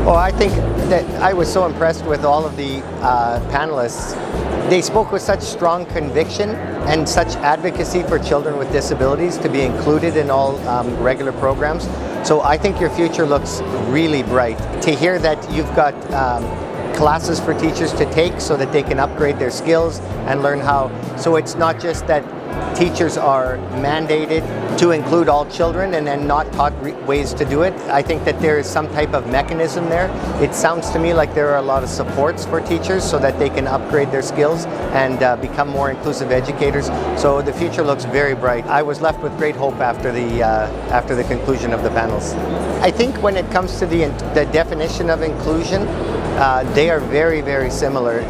Well, I think that I was so impressed with all of the panelists. They spoke with such strong conviction and such advocacy for children with disabilities to be included in all regular programs. So I think your future looks really bright. To hear that you've got classes for teachers to take so that they can upgrade their skills and learn how. So it's not just that teachers are mandated to include all children and then not taught ways to do it. I think that there is some type of mechanism there. It sounds to me like there are a lot of supports for teachers so that they can upgrade their skills and become more inclusive educators. So the future looks very bright. I was left with great hope after the conclusion of the panels. I think when it comes to the definition of inclusion, they are very, very similar.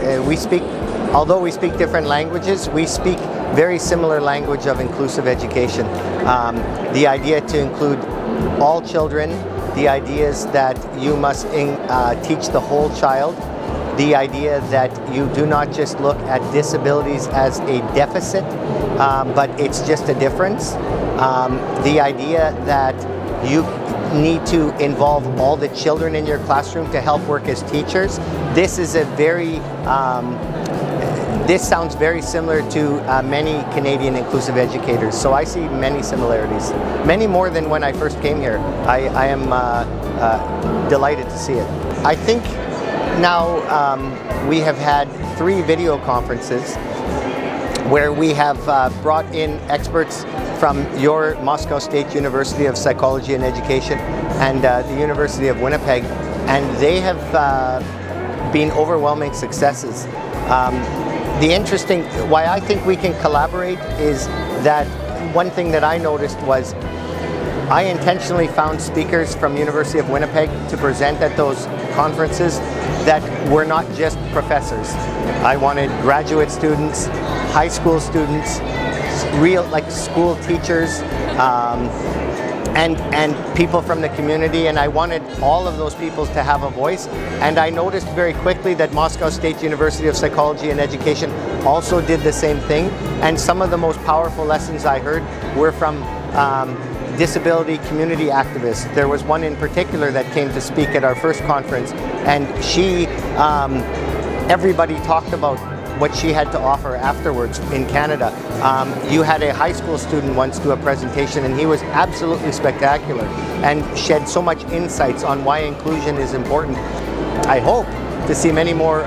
Although we speak different languages, we speak very similar language of inclusive education. The idea to include all children, the idea is that you must teach the whole child, the idea that you do not just look at disabilities as a deficit, but it's just a difference. The idea that you need to involve all the children in your classroom to help work as teachers. This is a very This sounds very similar to many Canadian inclusive educators, so I see many similarities, many more than when I first came here. I am delighted to see it. I think now we have had 3 video conferences where we have brought in experts from your Moscow State University of Psychology and Education and the University of Winnipeg, and they have been overwhelming successes. Why I think we can collaborate is that one thing that I noticed was I intentionally found speakers from University of Winnipeg to present at those conferences that were not just professors. I wanted graduate students, high school students, real school teachers, and people from the community, and I wanted all of those people to have a voice. And I noticed very quickly that Moscow State University of Psychology and Education also did the same thing, and some of the most powerful lessons I heard were from disability community activists. There was one in particular that came to speak at our first conference, and everybody talked about what she had to offer afterwards in Canada. You had a high school student once do a presentation, and he was absolutely spectacular and shed so much insights on why inclusion is important. I hope to see many more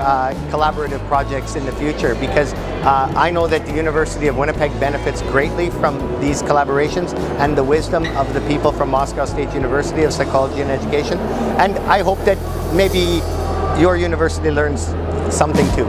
collaborative projects in the future, because I know that the University of Winnipeg benefits greatly from these collaborations and the wisdom of the people from Moscow State University of Psychology and Education. And I hope that maybe your university learns something too.